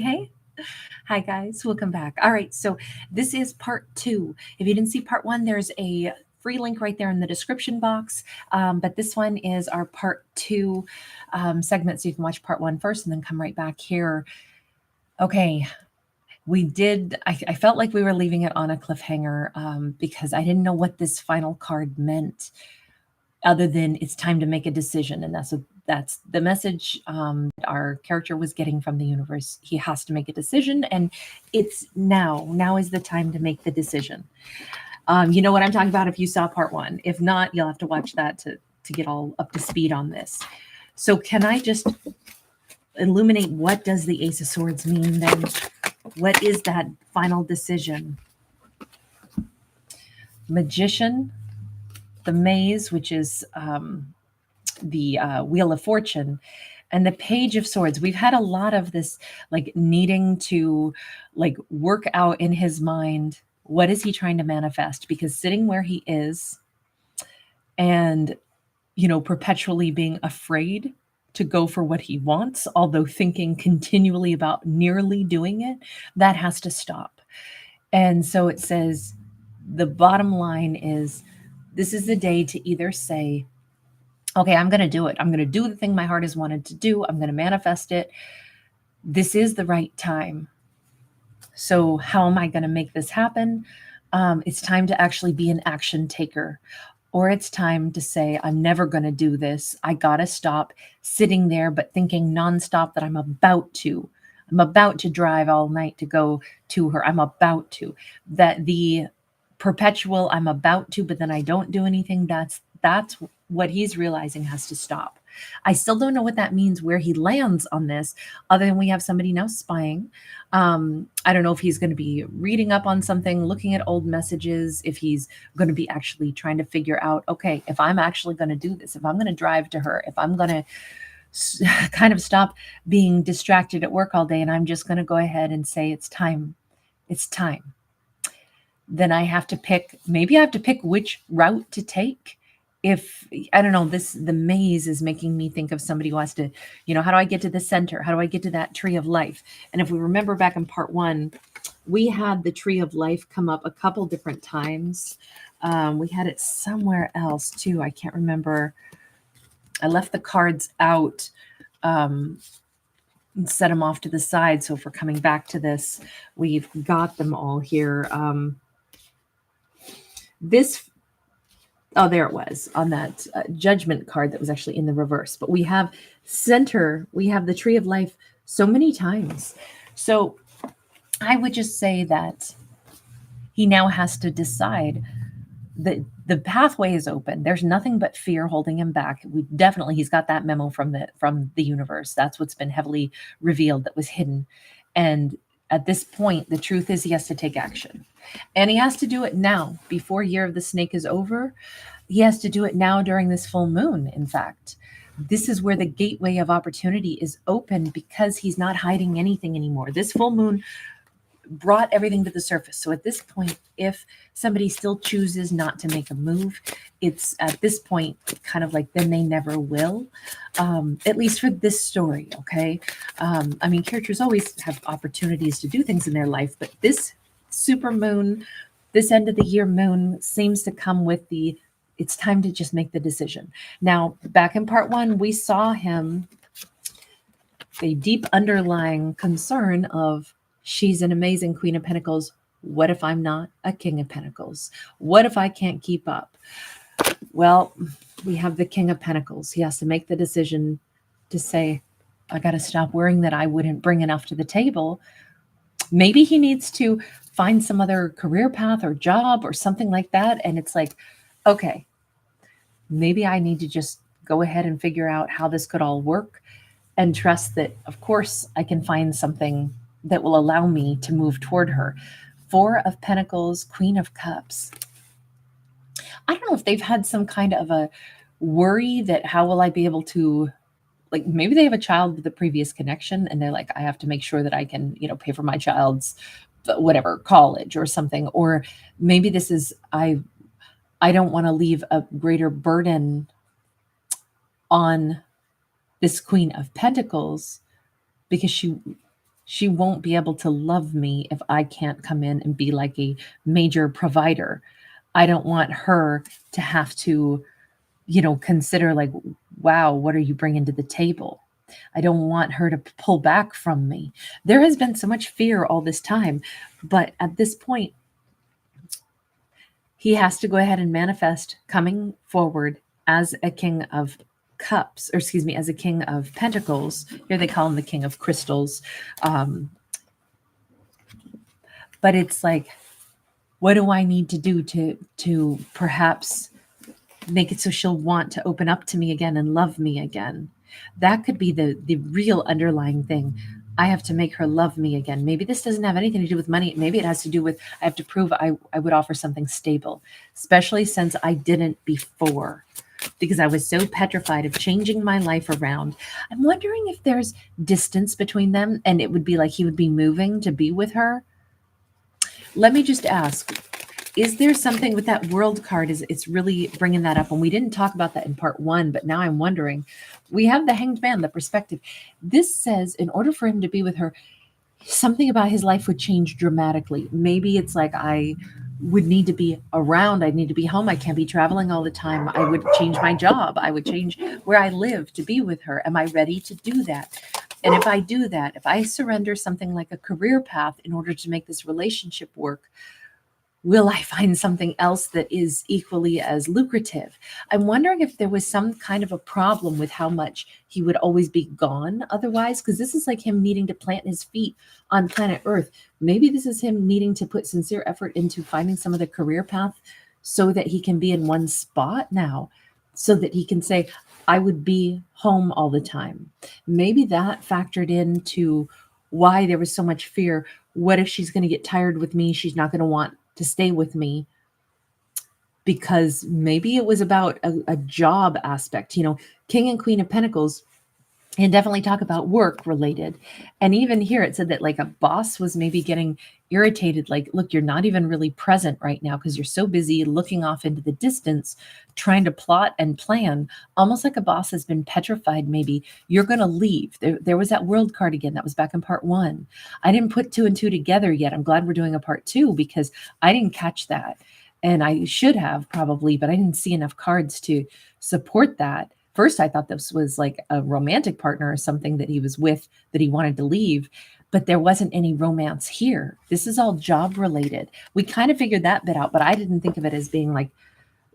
Hey, hi guys, welcome back. All right, so this is part two. If you didn't see part one, there's a free link right there in the description box. But this one is our part two segment, so you can watch part one first and then come right back here. Okay, I felt like we were leaving it on a cliffhanger because I didn't know what this final card meant other than it's time to make a decision, and that's the message our character was getting from the universe. He has to make a decision, and it's now is the time to make the decision. You know what I'm talking about if you saw part one. If not, you'll have to watch that to get all up to speed on this. So can I just illuminate what does the Ace of Swords mean then? What is that final decision? Magician, the maze, which is the Wheel of Fortune, and the Page of Swords. We've had a lot of this, like needing to like work out in his mind, what is he trying to manifest? Because sitting where he is and, perpetually being afraid to go for what he wants, although thinking continually about nearly doing it, that has to stop. And so it says the bottom line is this is the day to either say, okay, I'm going to do it. I'm going to do the thing my heart has wanted to do. I'm going to manifest it. This is the right time. So, how am I going to make this happen? It's time to actually be an action taker. Or it's time to say, I'm never going to do this. I got to stop sitting there, but thinking nonstop that I'm about to. I'm about to drive all night to go to her. I'm about to. That the perpetual I'm about to, but then I don't do anything. That's what he's realizing has to stop. I still don't know what that means, where he lands on this, other than we have somebody now spying. I don't know if he's going to be reading up on something, looking at old messages, if he's going to be actually trying to figure out, okay, if I'm actually going to do this, if I'm going to drive to her, if I'm going to kind of stop being distracted at work all day and I'm just going to go ahead and say it's time. It's time. Then I have to maybe I have to pick which route to take. If I don't know, the maze is making me think of somebody who has to, how do I get to the center? How do I get to that tree of life? And if we remember back in part one, we had the tree of life come up a couple different times. We had it somewhere else too. I can't remember. I left the cards out and set them off to the side. So if we're coming back to this, we've got them all here. There it was on that judgment card that was actually in the reverse. But we have we have the tree of life so many times. So I would just say that he now has to decide that the pathway is open. There's nothing but fear holding him back. He's got that memo from the universe. That's what's been heavily revealed that was hidden. And at this point, the truth is he has to take action. And he has to do it now, before Year of the Snake is over. He has to do it now during this full moon, in fact. This is where the gateway of opportunity is open because he's not hiding anything anymore. This full moon brought everything to the surface. So at this point, if somebody still chooses not to make a move, it's at this point kind of like then they never will, at least for this story, okay? Characters always have opportunities to do things in their life, but this super moon, this end of the year moon seems to come with it's time to just make the decision. Now, back in part one, we saw him, a deep underlying concern of, she's an amazing Queen of Pentacles. What if I'm not a King of Pentacles? What if I can't keep up? Well, we have the King of Pentacles. He has to make the decision to say, I got to stop worrying that I wouldn't bring enough to the table. Maybe he needs to find some other career path or job or something like that. And it's like, okay, maybe I need to just go ahead and figure out how this could all work and trust that, of course, I can find something that will allow me to move toward her. Four of Pentacles, Queen of Cups. I don't know if they've had some kind of a worry that how will I be able to, like maybe they have a child with a previous connection and they're like, I have to make sure that I can, pay for my child's whatever, college or something. Or maybe this is, I don't want to leave a greater burden on this Queen of Pentacles because She won't be able to love me if I can't come in and be like a major provider. I don't want her to have to, consider like, wow, what are you bringing to the table? I don't want her to pull back from me. There has been so much fear all this time, but at this point, he has to go ahead and manifest coming forward as a king of cups, or excuse me, as a king of pentacles. Here they call him the king of crystals. But it's like, what do I need to do to perhaps make it so she'll want to open up to me again and love me again? That could be the real underlying thing. I have to make her love me again. Maybe this doesn't have anything to do with money. Maybe it has to do with, I have to prove I would offer something stable, especially since I didn't before, because I was so petrified of changing my life around. I'm wondering if there's distance between them and it would be like he would be moving to be with her. Let me just ask, is there something with that world card? It's really bringing that up. And we didn't talk about that in part 1, but now I'm wondering, we have the Hanged Man, the perspective. This says in order for him to be with her, something about his life would change dramatically. Maybe it's like, I would need to be around. I need to be home. I can't be traveling all the time. I would change my job. I would change where I live to be with her. Am I ready to do that? And if I do that, if I surrender something like a career path in order to make this relationship work, will I find something else that is equally as lucrative? I'm wondering if there was some kind of a problem with how much he would always be gone otherwise, because this is like him needing to plant his feet on planet Earth. Maybe this is him needing to put sincere effort into finding some of the career path so that he can be in one spot now, so that he can say, I would be home all the time. Maybe that factored into why there was so much fear. What if she's going to get tired with me? She's not going to want to stay with me, because maybe it was about a job aspect. King and Queen of Pentacles and definitely talk about work related. And even here it said that like a boss was maybe getting irritated, like, look, you're not even really present right now because you're so busy looking off into the distance, trying to plot and plan, almost like a boss has been petrified. Maybe you're going to leave. There was that world card again. That was back in part 1. I didn't put 2 and 2 together yet. I'm glad we're doing a part 2 because I didn't catch that. And I should have probably, but I didn't see enough cards to support that. First, I thought this was like a romantic partner or something that he was with that he wanted to leave, but there wasn't any romance here. This is all job related. We kind of figured that bit out, but I didn't think of it as being like,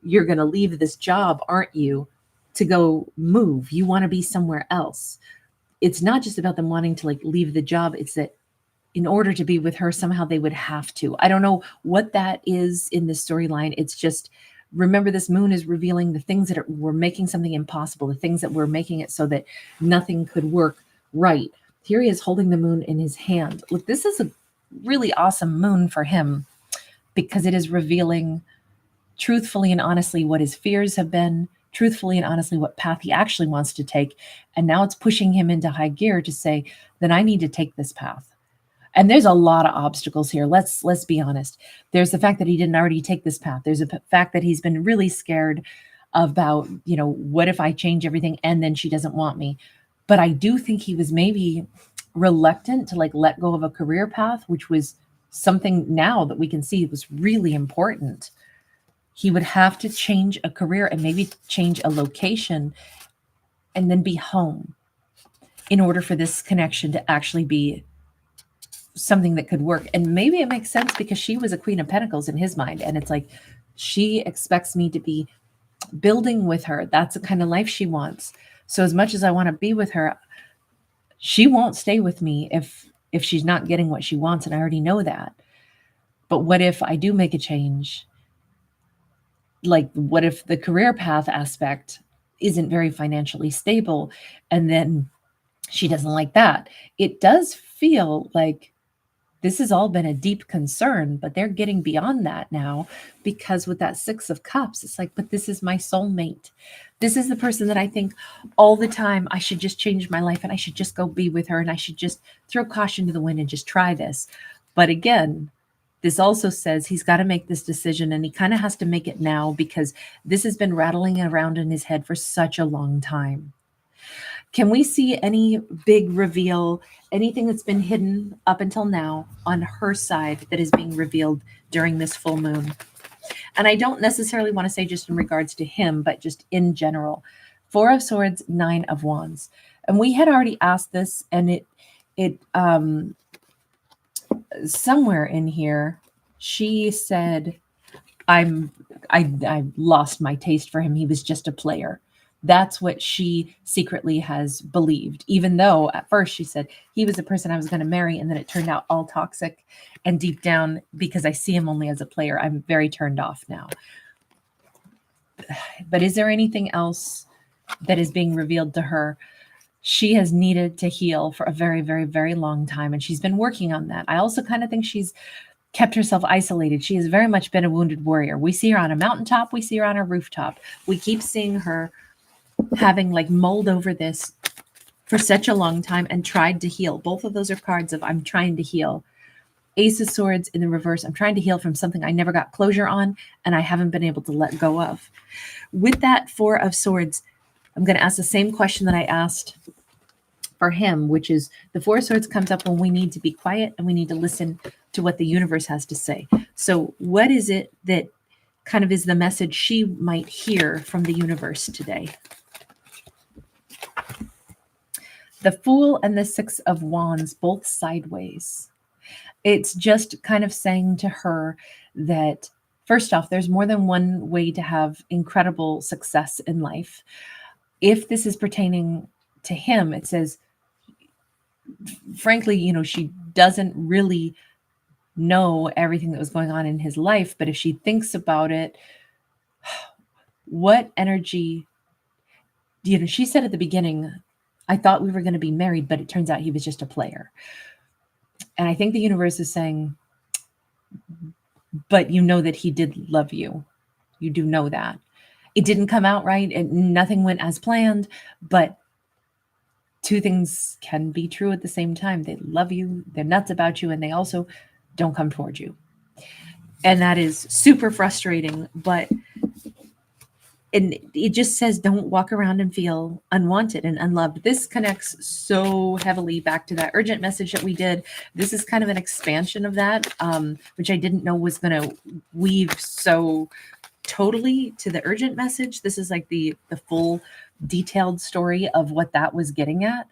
you're going to leave this job, aren't you, to go move. You want to be somewhere else. It's not just about them wanting to like leave the job. It's that in order to be with her, somehow they would have to. I don't know what that is in this storyline. It's just, remember, this moon is revealing the things that were making something impossible, the things that were making it so that nothing could work right. Here he is holding the moon in his hand. Look, this is a really awesome moon for him because it is revealing truthfully and honestly what his fears have been, truthfully and honestly what path he actually wants to take. And now it's pushing him into high gear to say, then I need to take this path. And there's a lot of obstacles here. Let's be honest. There's the fact that he didn't already take this path. There's a fact that he's been really scared about, what if I change everything and then she doesn't want me? But I do think he was maybe reluctant to like let go of a career path, which was something now that we can see was really important. He would have to change a career and maybe change a location and then be home in order for this connection to actually be something that could work. And maybe it makes sense because she was a Queen of Pentacles in his mind. And it's like, she expects me to be building with her. That's the kind of life she wants. So as much as I want to be with her, she won't stay with me if she's not getting what she wants. And I already know that. But what if I do make a change? Like, what if the career path aspect isn't very financially stable? And then she doesn't like that. It does feel like this has all been a deep concern, but they're getting beyond that now, because with that 6 of Cups, it's like, but this is my soulmate. This is the person that I think all the time I should just change my life and I should just go be with her and I should just throw caution to the wind and just try this. But again, this also says he's got to make this decision and he kind of has to make it now because this has been rattling around in his head for such a long time. Can we see any big reveal, anything that's been hidden up until now on her side that is being revealed during this full moon? And I don't necessarily want to say just in regards to him, but just in general. Four of Swords, Nine of Wands. And we had already asked this, and it somewhere in here, she said, I lost my taste for him. He was just a player. That's what she secretly has believed, even though at first she said he was the person I was going to marry, and then it turned out all toxic. And deep down, because I see him only as a player, I'm very turned off now. But is there anything else that is being revealed to her? She has needed to heal for a very, very, very long time, and she's been working on that. I also kind of think she's kept herself isolated. She has very much been a wounded warrior. We see her on a mountaintop. We see her on a rooftop. We keep seeing her having like mulled over this for such a long time and tried to heal. Both of those are cards of I'm trying to heal. Ace of Swords in the reverse. I'm trying to heal from something I never got closure on and I haven't been able to let go of. With that Four of Swords, I'm going to ask the same question that I asked for him, which is the Four of Swords comes up when we need to be quiet and we need to listen to what the universe has to say. So what is it that kind of is the message she might hear from the universe today? The Fool and the Six of Wands, both sideways. It's just kind of saying to her that, first off, there's more than one way to have incredible success in life. If this is pertaining to him, it says, frankly, she doesn't really know everything that was going on in his life, but if she thinks about it, what energy, she said at the beginning, I thought we were going to be married, but it turns out he was just a player. And I think the universe is saying, but you know that he did love you. You do know that. It didn't come out right. Nothing went as planned, but two things can be true at the same time. They love you, they're nuts about you, and they also don't come towards you. And that is super frustrating, but it just says don't walk around and feel unwanted and unloved. This connects so heavily back to that urgent message that we did. This is kind of an expansion of that, which I didn't know was going to weave so totally to the urgent message. This is like the full detailed story of what that was getting at.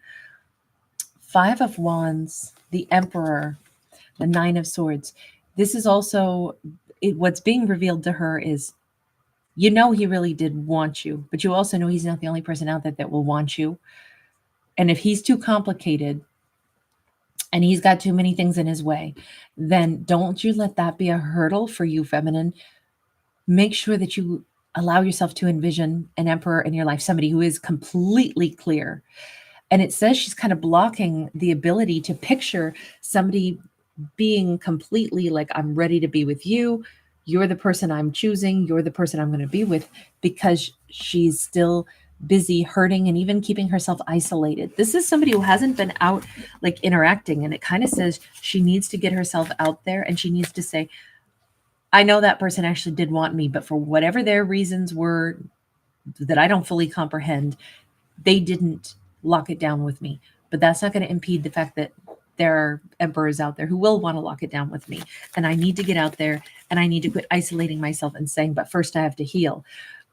Five of Wands, the Emperor, the Nine of Swords. This is also what's being revealed to her is, he really did want you, but you also know he's not the only person out there that will want you. And if he's too complicated and he's got too many things in his way, then don't you let that be a hurdle for you, feminine. Make sure that you allow yourself to envision an emperor in your life, somebody who is completely clear. And it says she's kind of blocking the ability to picture somebody being completely like, I'm ready to be with you. You're the person I'm choosing. You're the person I'm going to be with, because she's still busy hurting and even keeping herself isolated. This is somebody who hasn't been out like interacting. And it kind of says she needs to get herself out there and she needs to say, I know that person actually did want me, but for whatever their reasons were that I don't fully comprehend, they didn't lock it down with me. But that's not going to impede the fact that there are emperors out there who will want to lock it down with me. And I need to get out there and I need to quit isolating myself and saying, but first I have to heal.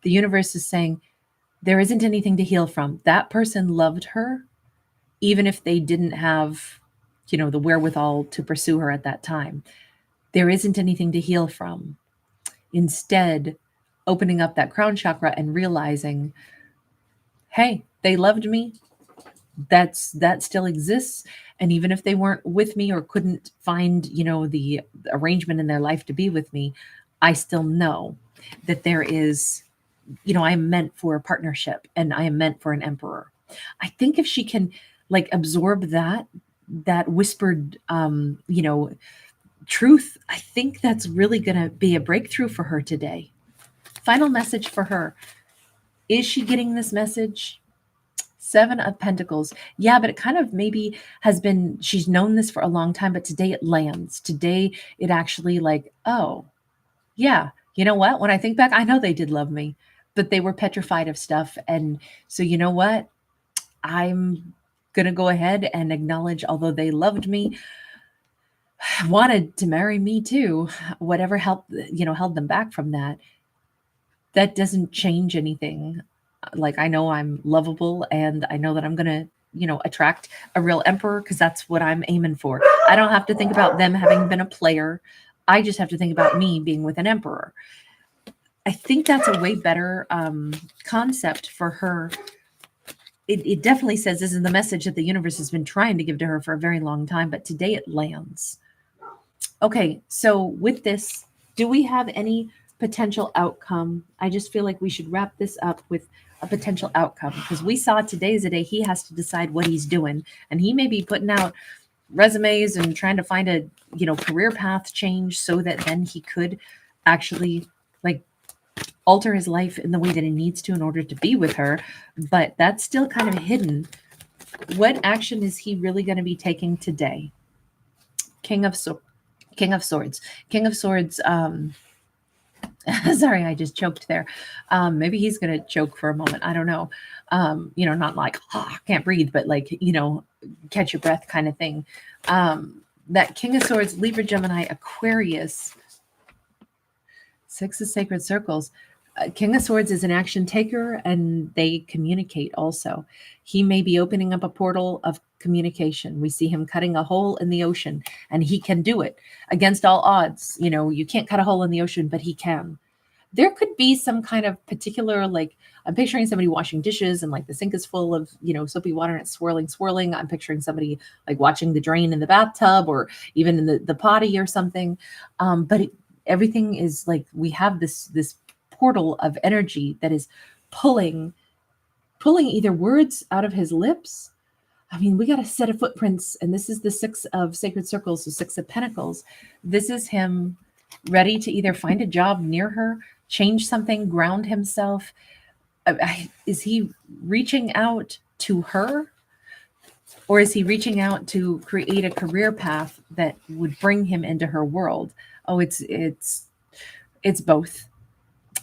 The universe is saying there isn't anything to heal from. That person loved her, even if they didn't have, the wherewithal to pursue her at that time. There isn't anything to heal from. Instead, opening up that crown chakra and realizing, hey, they loved me. That still exists. And even if they weren't with me or couldn't find, the arrangement in their life to be with me, I still know that there is, I am meant for a partnership and I am meant for an emperor. I think if she can like absorb that whispered, truth, I think that's really going to be a breakthrough for her today. Final message for her. Is she getting this message? Seven of Pentacles. Yeah, but it kind of maybe has been, she's known this for a long time, but today it lands. Today it actually like, oh, yeah, you know what? When I think back, I know they did love me, but they were petrified of stuff. And so you know what? I'm going to go ahead and acknowledge, although they loved me, wanted to marry me too, whatever helped, held them back from that, that doesn't change anything. Like, I know I'm lovable, and I know that I'm going to, attract a real emperor, because that's what I'm aiming for. I don't have to think about them having been a player. I just have to think about me being with an emperor. I think that's a way better concept for her. It definitely says this is the message that the universe has been trying to give to her for a very long time, but today it lands. Okay, so with this, do we have any potential outcome? I just feel like we should wrap this up with a potential outcome, because we saw today is a day he has to decide what he's doing, and he may be putting out resumes and trying to find a career path change so that then he could actually like alter his life in the way that he needs to in order to be with her. But that's still kind of hidden. What action is he really going to be taking today? King of Swords. King of Swords. Sorry, I just choked there. Maybe he's going to choke for a moment. I don't know. Not like, can't breathe, but like, catch your breath kind of thing. That King of Swords, Libra, Gemini, Aquarius, 6 of Sacred Circles. King of Swords is an action taker, and they communicate also. He may be opening up a portal of communication. We see him cutting a hole in the ocean, and he can do it against all odds. You can't cut a hole in the ocean, but he can. There could be some kind of particular, like, I'm picturing somebody washing dishes and like the sink is full of, soapy water and it's swirling. I'm picturing somebody like watching the drain in the bathtub or even in the potty or something. But everything is like, we have this portal of energy that is pulling either words out of his lips. I mean, we got a set of footprints, and this is the 6 of Sacred Circles, the 6 of Pentacles. This is him ready to either find a job near her, change something, ground himself. Is he reaching out to her, or is he reaching out to create a career path that would bring him into her world? Oh, it's both.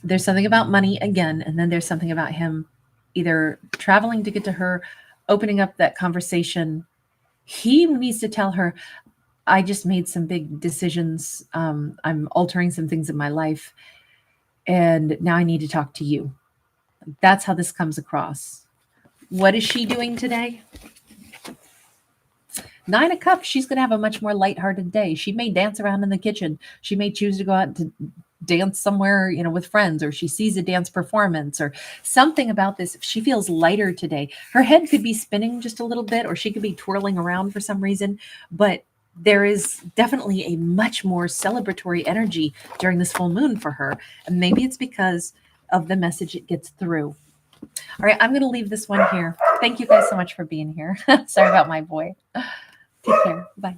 There's something about money again, and then there's something about him either traveling to get to her, opening up that conversation. He needs to tell her, I just made some big decisions. I'm altering some things in my life, and now I need to talk to you. That's how this comes across. What is she doing today? 9 of Cups, she's going to have a much more lighthearted day. She may dance around in the kitchen. She may choose to go out to dance somewhere, with friends, or she sees a dance performance or something about this. If she feels lighter today, her head could be spinning just a little bit, or she could be twirling around for some reason, but there is definitely a much more celebratory energy during this full moon for her. And maybe it's because of the message it gets through. All right, I'm going to leave this one here. Thank you guys so much for being here. Sorry about my boy. Take care. Bye.